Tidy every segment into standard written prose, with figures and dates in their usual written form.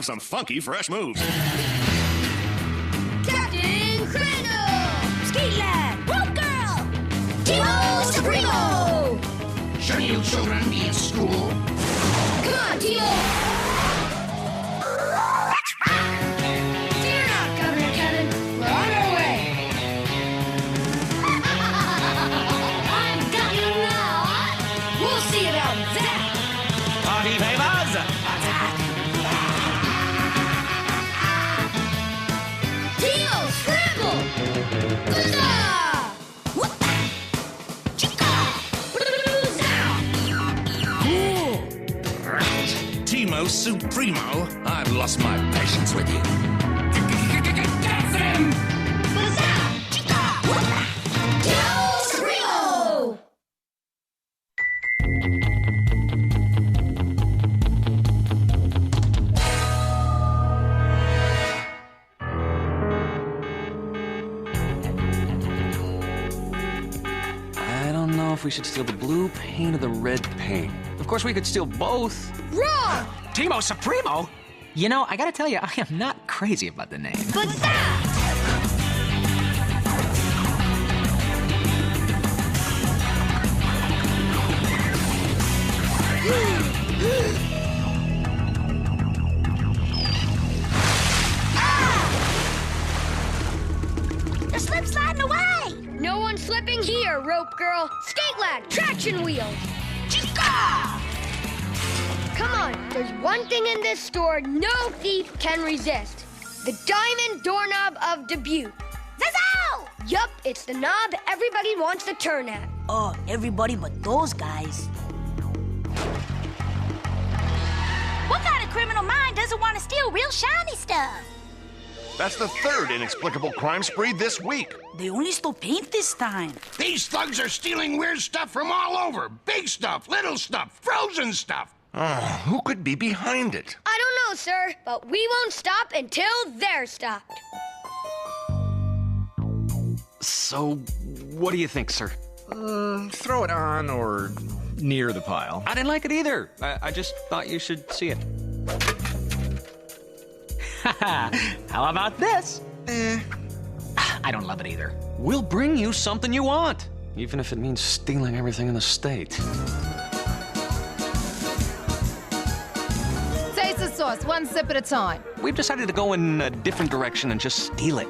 have some funky, fresh moves. Captain Criminal! Skate Lad! Rope Girl! Teamo Supremo! Shouldn't you children be at school? Come on, Teamo! Fear not, Governor Kevin. We're on our way. I've got you now. We'll see about that. Party favors! Attack! Teamo Scramble! Huzzah! Whoop! Chica! Teamo Supremo, I've lost my patience with you. That's him! Huzzah! Chica! Whoop! Teamo Supremo! I don't know if we should steal the blue paint or the red paint. Of course, we could steal both. Wrong! Teamo Supremo? You know, I gotta tell you, I am not crazy about the name. Huzzah! The slip's sliding away! No one slipping here, Rope Girl. Skate Lad, traction wheels. Chica! Come on, there's one thing in this store no thief can resist. The diamond doorknob of Dubuque. Zazow! Yup, it's the knob everybody wants to turn at. Oh, everybody but those guys. What kind of criminal mind doesn't want to steal real shiny stuff? That's the third inexplicable crime spree this week. They only stole paint this time. These thugs are stealing weird stuff from all over. Big stuff, little stuff, frozen stuff. Who could be behind it? I don't know, sir, but we won't stop until they're stopped. So, what do you think, sir? Throw it on or near the pile. I didn't like it either. I just thought you should see it. How about this? I don't love it either. We'll bring you something you want, even if it means stealing everything in the state. Taste the sauce, one sip at a time. We've decided to go in a different direction and just steal it.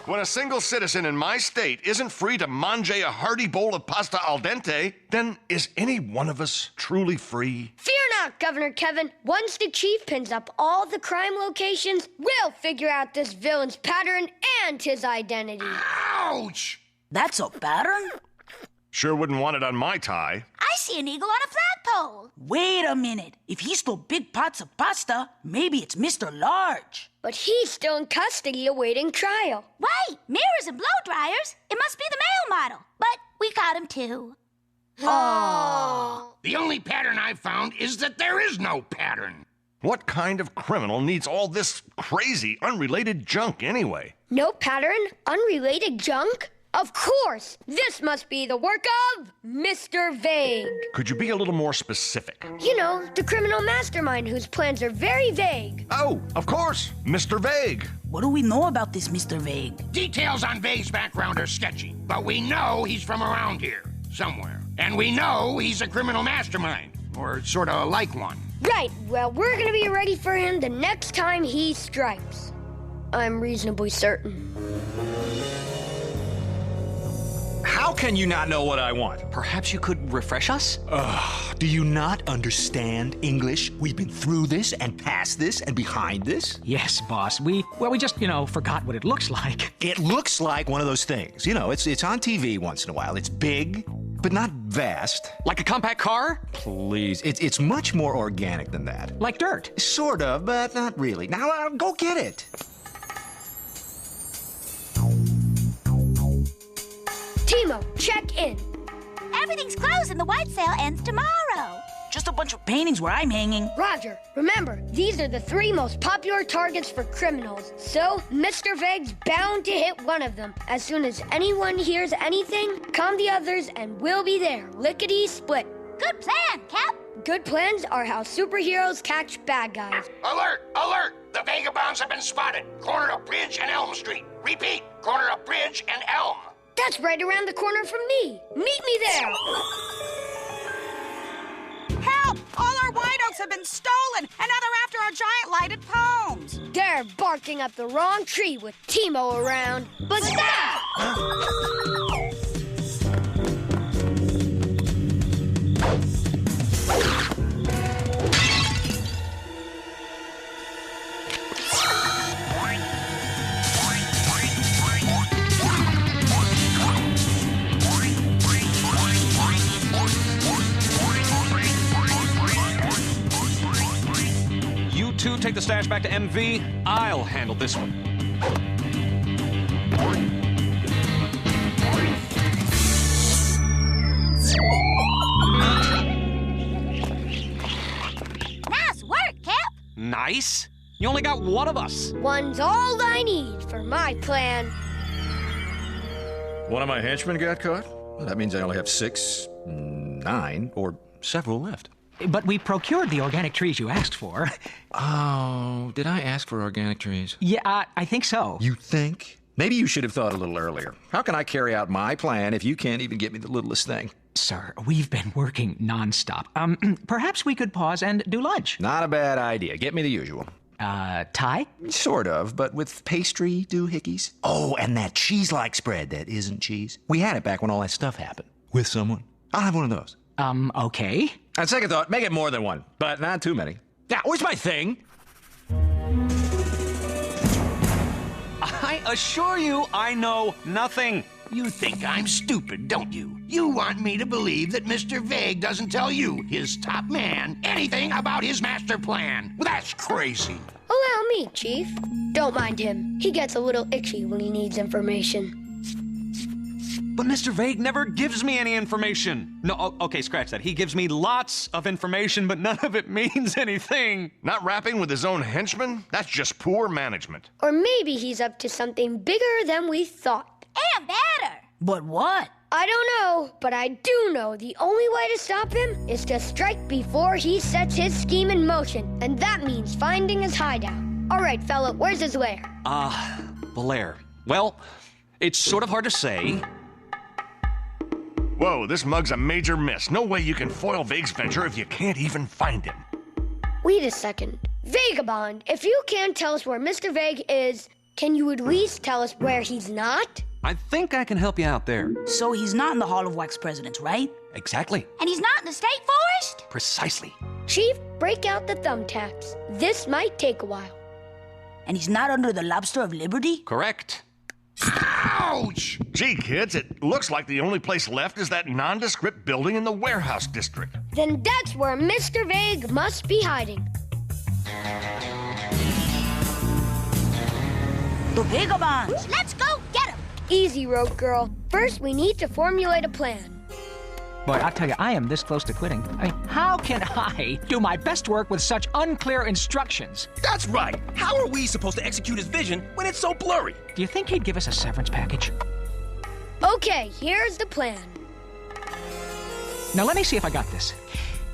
When a single citizen in my state isn't free to mange a hearty bowl of pasta al dente, then is any one of us truly free? Fear not, Governor Kevin. Once the chief pins up all the crime locations, we'll figure out this villain's pattern and his identity. Ouch! That's a pattern? Sure wouldn't want it on my tie. I see an eagle on a flagpole. Wait a minute. If he stole big pots of pasta, maybe it's Mr. Large. But he's still in custody awaiting trial. Wait, mirrors and blow dryers? It must be the male model. But we caught him too. Oh. The only pattern I've found is that there is no pattern. What kind of criminal needs all this crazy, unrelated junk anyway? No pattern? Unrelated junk? Of course! This must be the work of Mr. Vague. Could you be a little more specific? You know, the criminal mastermind whose plans are very vague. Oh, of course, Mr. Vague. What do we know about this Mr. Vague? Details on Vague's background are sketchy, but we know he's from around here, somewhere. And we know he's a criminal mastermind, or sort of like one. Right, well, we're gonna be ready for him the next time he strikes. I'm reasonably certain. How can you not know what I want? Perhaps you could refresh us? Do you not understand English? We've been through this and past this and behind this. Yes, boss. We just, forgot what it looks like. It looks like one of those things. You know, it's on TV once in a while. It's big, but not vast. Like a compact car? Please, it's much more organic than that. Like dirt. Sort of, but not really. Now, go get it. Teamo, check in. Everything's closed and the white sale ends tomorrow. Just just a bunch of paintings where I'm hanging. Roger. Remember, these are the 3 most popular targets for criminals. So, Mr. Vague's bound to hit one of them. As soon as anyone hears anything, calm the others and we'll be there. Lickety-split. Good plan, Cap. Good plans are how superheroes catch bad guys. Alert! Alert! The vagabonds have been spotted. Corner of Bridge and Elm Street. Repeat, corner of Bridge and Elm. That's right around the corner from me. Meet me there. Help! All our white oaks have been stolen, and now they're after our giant lighted poems. They're barking up the wrong tree with Teamo around. But stop! You two take the stash back to MV. I'll handle this one. Nice work, Cap. Nice. You only got one of us. One's all I need for my plan. One of my henchmen got caught? Well, that means I only have 6, 9, or several left. But we procured the organic trees you asked for. Oh, did I ask for organic trees? Yeah, I think so. You think? Maybe you should have thought a little earlier. How can I carry out my plan if you can't even get me the littlest thing? Sir, we've been working nonstop. Perhaps we could pause and do lunch. Not a bad idea. Get me the usual. Thai? Sort of, but with pastry doohickeys. Oh, and that cheese-like spread that isn't cheese. We had it back when all that stuff happened. With someone. I'll have one of those. Okay. On second thought, make it more than one, but not too many. Now, where's my thing? I assure you, I know nothing. You think I'm stupid, don't you? You want me to believe that Mr. Vague doesn't tell you, his top man, anything about his master plan. Well, that's crazy. Allow me, Chief. Don't mind him. He gets a little itchy when he needs information. But Mr. Vague never gives me any information. No, okay, scratch that. He gives me lots of information, but none of it means anything. Not rapping with his own henchmen? That's just poor management. Or maybe he's up to something bigger than we thought. And better. But what? I don't know, but I do know the only way to stop him is to strike before he sets his scheme in motion, and that means finding his hideout. All right, fella, where's his lair? The lair. Well, it's sort of hard to say. Whoa, this mug's a major miss. No way you can foil Vague's venture if you can't even find him. Wait a second. Vagabond, if you can't tell us where Mr. Vague is, can you at least tell us where he's not? I think I can help you out there. So he's not in the Hall of Wax Presidents, right? Exactly. And he's not in the state forest? Precisely. Chief, break out the thumbtacks. This might take a while. And he's not under the Lobster of Liberty? Correct. Ouch! Gee, kids, it looks like the only place left is that nondescript building in the warehouse district. Then that's where Mr. Vague must be hiding. The vagabonds! Let's go get him! Easy, Rope Girl. First, we need to formulate a plan. Boy, I'll tell you, I am this close to quitting. I mean, how can I do my best work with such unclear instructions? That's right. How are we supposed to execute his vision when it's so blurry? Do you think he'd give us a severance package? Okay, here's the plan. Now, let me see if I got this.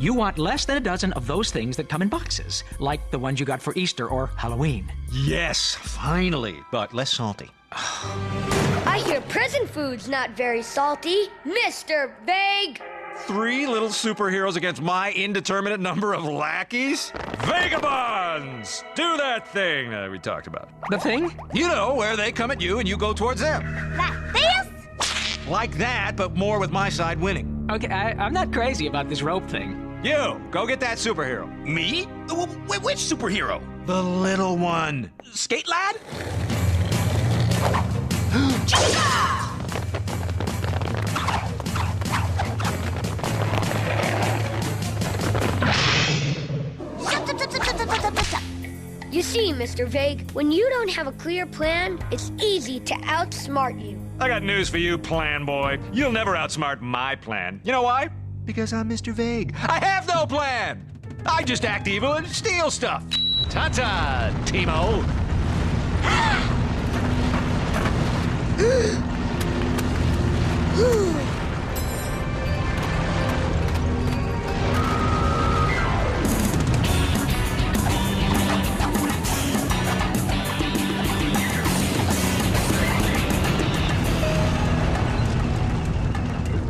You want less than a dozen of those things that come in boxes, like the ones you got for Easter or Halloween. Yes, finally, but less salty. I hear prison food's not very salty, Mr. Vague. 3 little superheroes against my indeterminate number of lackeys? Vagabonds! Do that thing that we talked about. The thing? You know, where they come at you and you go towards them. Like this? Like that, but more with my side winning. Okay, I'm not crazy about this rope thing. You, go get that superhero. Me? Which superhero? The little one. Skate Lad? You see, Mr. Vague, when you don't have a clear plan, it's easy to outsmart you. I got news for you, plan boy. You'll never outsmart my plan. You know why? because I'm Mr. Vague. I have no plan! I just act evil and steal stuff. Ta-ta, Teamo.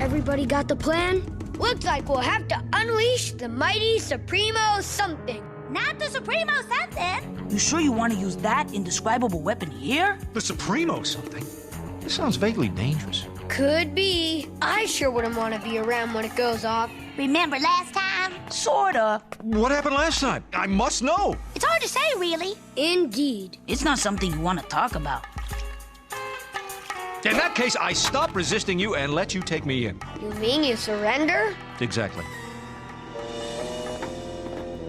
Everybody got the plan? Looks like we'll have to unleash the mighty Supremo something. Not the Supremo something. You sure you want to use that indescribable weapon here? The Supremo something? This sounds vaguely dangerous. Could be. I sure wouldn't want to be around when it goes off. Remember last time? Sorta. What happened last time? I must know. It's hard to say, really. Indeed. It's not something you want to talk about. In that case, I stop resisting you and let you take me in. You mean you surrender? Exactly.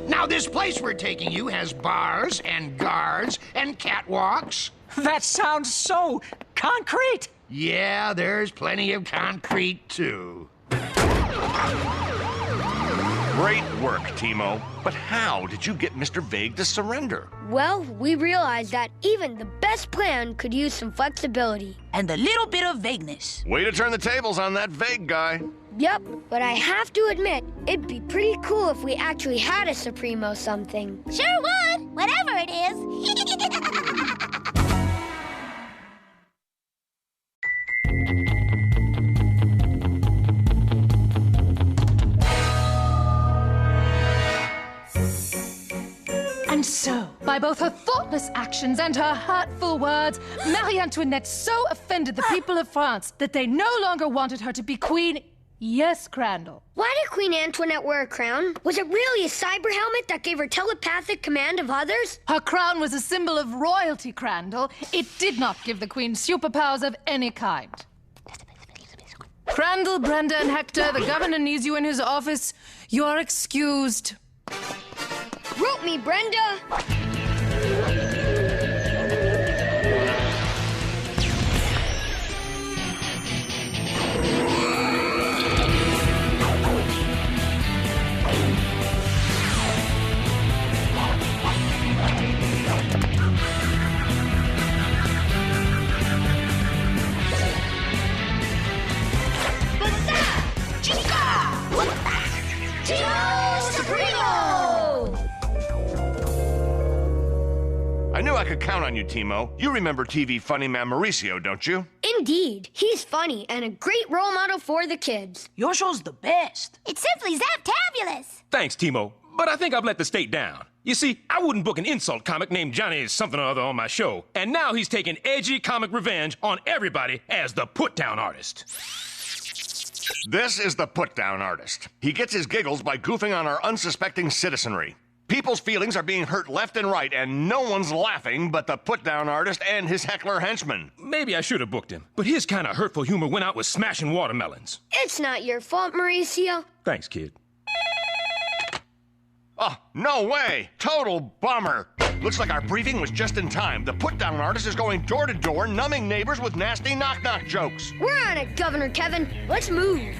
Now, this place we're taking you has bars and guards and catwalks. That sounds so concrete. Yeah, there's plenty of concrete, too. Great work, Teamo. But how did you get Mr. Vague to surrender? Well, we realized that even the best plan could use some flexibility. And a little bit of vagueness. Way to turn the tables on that Vague guy. Yep, but I have to admit, it'd be pretty cool if we actually had a Supremo something. Sure would, whatever it is. And so, by both her thoughtless actions and her hurtful words, Marie Antoinette so offended the people of France that they no longer wanted her to be queen. Yes, Crandall. Why did Queen Antoinette wear a crown? Was it really a cyber helmet that gave her telepathic command of others? Her crown was a symbol of royalty, Crandall. It did not give the queen superpowers of any kind. Crandall, Brenda, and Hector, the governor needs you in his office. You are excused. Rope me, Brenda! Teamo Supremo! I knew I could count on you, Teamo. You remember TV funny man Mauricio, don't you? Indeed. He's funny and a great role model for the kids. Your show's the best. It's simply zaptabulous. Thanks, Teamo, but I think I've let the state down. You see, I wouldn't book an insult comic named Johnny something or other on my show, and now he's taking edgy comic revenge on everybody as the put-down artist. This is the put-down artist. He gets his giggles by goofing on our unsuspecting citizenry. People's feelings are being hurt left and right, and no one's laughing but the put-down artist and his heckler henchman. Maybe I should have booked him, but his kind of hurtful humor went out with smashing watermelons. It's not your fault, Mauricio. Thanks, kid. Oh, no way! Total bummer. Looks like our briefing was just in time. The put-down artist is going door to door, numbing neighbors with nasty knock-knock jokes. We're on it, Governor Kevin. Let's move.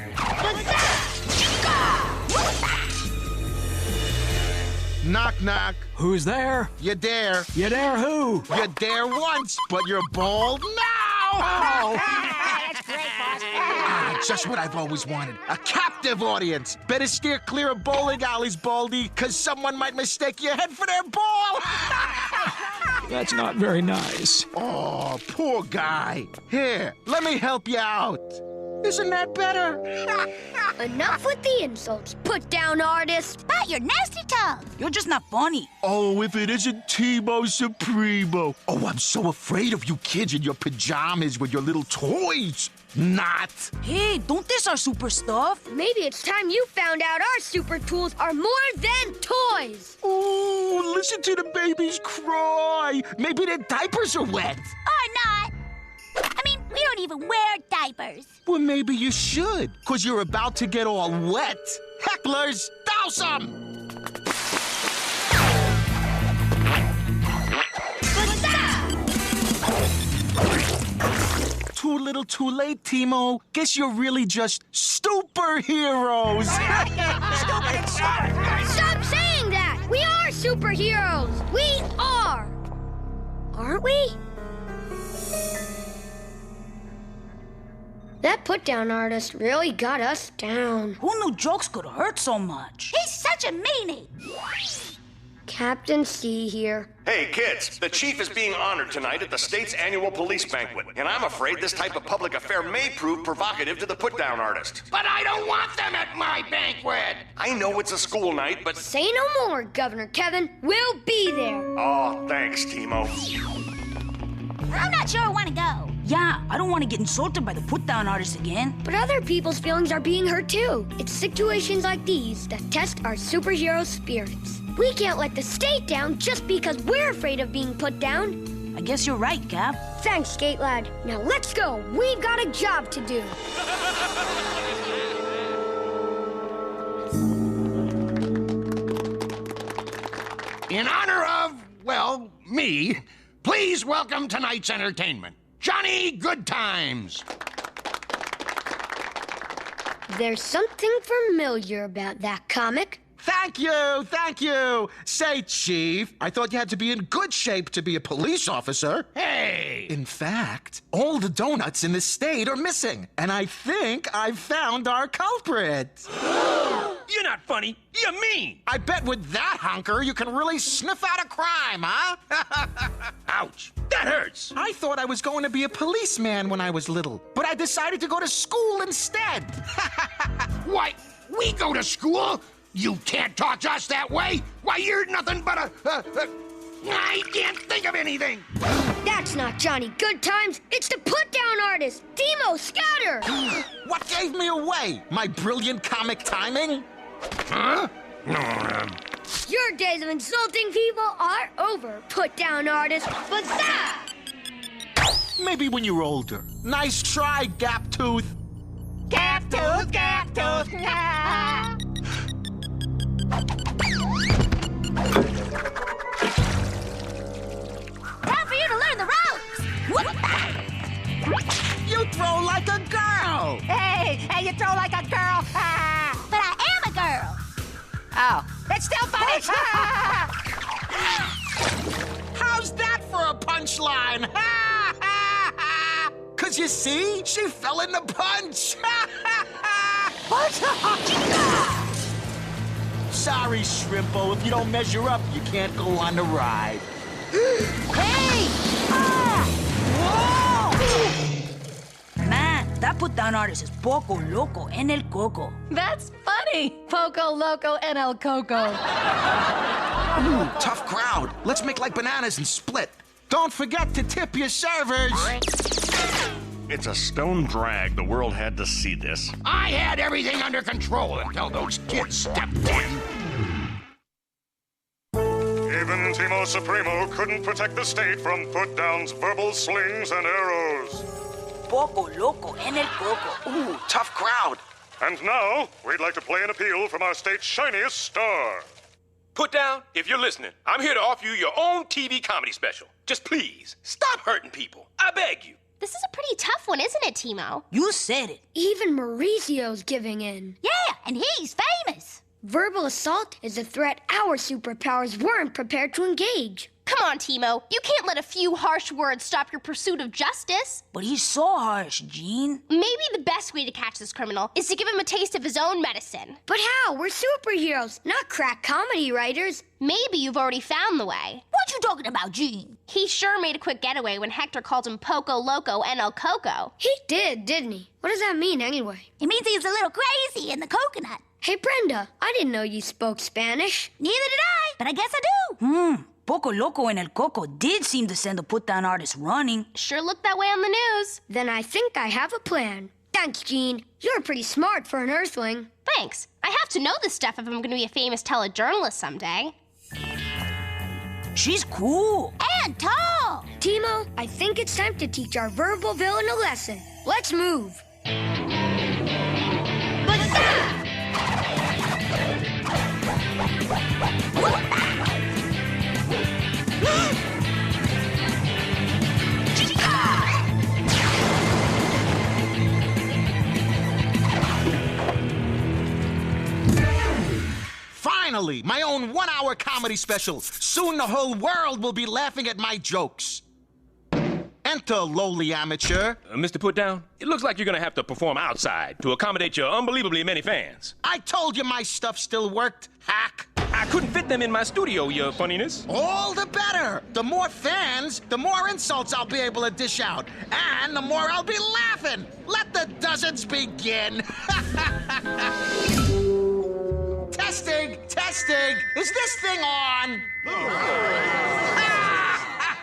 Knock, knock. Who's there? You dare. You dare who? You dare once, but you're bald now. Oh. Just what I've always wanted. A captive audience. Better steer clear of bowling alleys, Baldy, because someone might mistake your head for their ball. That's not very nice. Oh, poor guy. Here, let me help you out. Isn't that better? Enough with the insults, put-down artist. About your nasty tongue. You're just not funny. Oh, if it isn't Teamo Supremo. Oh, I'm so afraid of you kids in your pajamas with your little toys. Not. Hey, don't diss our super stuff. Maybe it's time you found out our super tools are more than toys. Ooh, listen to the babies cry. Maybe their diapers are wet. Or not. I mean, we don't even wear diapers. Well, maybe you should, because you're about to get all wet. Hecklers, douse 'em! Too little, too late, Teamo. Guess you're really just superheroes. Stop saying that! We are superheroes! We are! Aren't we? That put-down artist really got us down. Who knew jokes could hurt so much? He's such a meanie. Captain C here. Hey, kids, the chief is being honored tonight at the state's annual police banquet, and I'm afraid this type of public affair may prove provocative to the put-down artist. But I don't want them at my banquet. I know it's a school night, but... Say no more, Governor Kevin. We'll be there. Oh, thanks, Teamo. I'm not sure I want to go. Yeah, I don't want to get insulted by the put-down artist again. But other people's feelings are being hurt too. It's situations like these that test our superhero spirits. We can't let the state down just because we're afraid of being put down. I guess you're right, Cap. Thanks, Skate Lad. Now let's go. We've got a job to do. In honor of, well, me, please welcome tonight's entertainment, Johnny Good Times. There's something familiar about that comic. Thank you, thank you. Say, Chief, I thought you had to be in good shape to be a police officer. Hey! In fact, all the donuts in the state are missing, and I think I've found our culprit. You're not funny. You're mean. I bet with that hunker, you can really sniff out a crime, huh? Ouch. That hurts. I thought I was going to be a policeman when I was little, but I decided to go to school instead. What? We go to school? You can't talk to us that way. Why, you're nothing but a I can't think of anything. That's not Johnny Good Times. It's the put-down artist, Teamo Scatter. What gave me away? My brilliant comic timing? Huh? Your days of insulting people are over, put-down artist. But that... Maybe when you're older. Nice try, Gap Tooth. Gap tooth, gap tooth. Time for you to learn the ropes. You throw like a girl. Hey, you throw like a girl. But I am a girl. Oh, that's still funny. How's that for a punchline? 'Cause you see, she fell in the punch. Sorry, Shrimpo. If you don't measure up, you can't go on the ride. Hey! Whoa! Man, that put-down artist is poco loco en el coco. That's funny. Poco Loco and El Coco. Ooh, tough crowd. Let's make like bananas and split. Don't forget to tip your servers. It's a stone drag the world had to see this. I had everything under control until those kids stepped in. Even Teamo Supremo couldn't protect the state from put-down's verbal slings and arrows. Poco loco en el coco. Ooh, tough crowd. And now, we'd like to play an appeal from our state's shiniest star. Put down, if you're listening, I'm here to offer you your own TV comedy special. Just please, stop hurting people. I beg you. This is a pretty tough one, isn't it, Teamo? You said it. Even Mauricio's giving in. Yeah, and he's famous. Verbal assault is a threat our superpowers weren't prepared to engage. Come on, Teamo. You can't let a few harsh words stop your pursuit of justice. But he's so harsh, Gene. Maybe the best way to catch this criminal is to give him a taste of his own medicine. But how? We're superheroes, not crack comedy writers. Maybe you've already found the way. What you talking about, Gene? He sure made a quick getaway when Hector called him Poco Loco and El Coco. He did, didn't he? What does that mean, anyway? It means he's a little crazy in the coconut. Hey, Brenda, I didn't know you spoke Spanish. Neither did I, but I guess I do. Poco Loco and El Coco did seem to send the put-down artist running. Sure looked that way on the news. Then I think I have a plan. Thanks, Gene. You're pretty smart for an Earthling. Thanks. I have to know this stuff if I'm going to be a famous telejournalist someday. She's cool. And tall. Teamo, I think it's time to teach our verbal villain a lesson. Let's move. Finally, my own one-hour comedy special. Soon the whole world will be laughing at my jokes. Enter lowly amateur. Mr. Putdown, it looks like you're gonna have to perform outside to accommodate your unbelievably many fans. I told you my stuff still worked, hack. I couldn't fit them in my studio, your funniness. All the better. The more fans, the more insults I'll be able to dish out. And the more I'll be laughing. Let the dozens begin. Testing, testing. Is this thing on?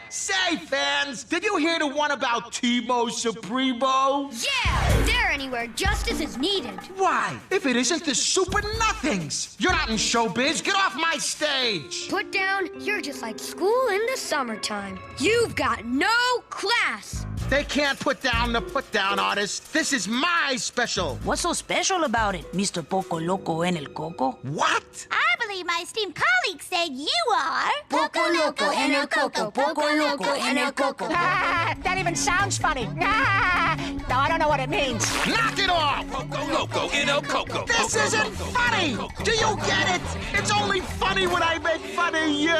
Say, fans, did you hear the one about Teamo Supremo? Yeah, there anywhere justice is needed. Why? If it isn't the super nothings. You're not in showbiz. Get off my stage. Put down, you're just like school in the summertime. You've got no class. They can't put down the put-down artist. This is my special. What's so special about it, Mr. Poco Loco en el Coco? What? I believe my esteemed colleague said you are Poco Loco en el Coco, Poco Loco en el Coco. That even sounds funny. No, I don't know what it means. Knock it off! Poco Loco in El Coco. This isn't funny! Do you get it? It's only funny when I make fun of you!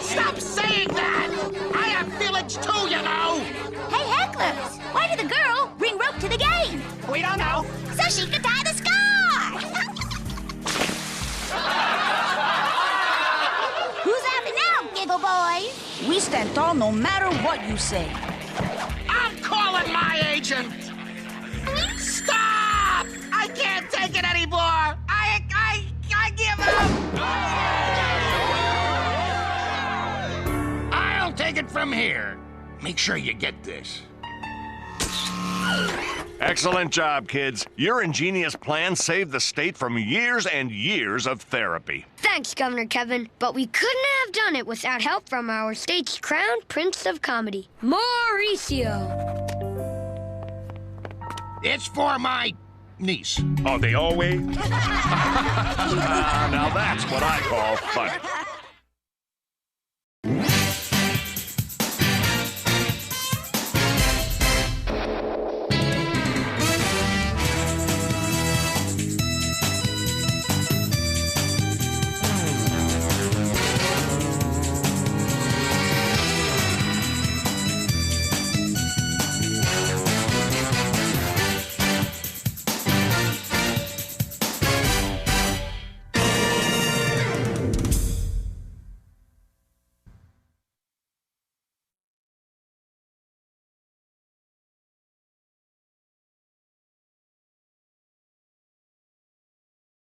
Stop saying that! I have feelings too, you know! Hey, hecklers! Why did the girl bring rope to the game? We don't know. So she could tie the scar! Who's laughing now, giggle boys? We stand tall no matter what you say. I'm calling my agent! Stop! I can't take it anymore! I give up! I'll take it from here. Make sure you get this. Excellent job, kids. Your ingenious plan saved the state from years and years of therapy. Thanks, Governor Kevin, but we couldn't have done it without help from our state's crown prince of comedy, Mauricio. It's for my niece. Are they always? Now that's what I call funny.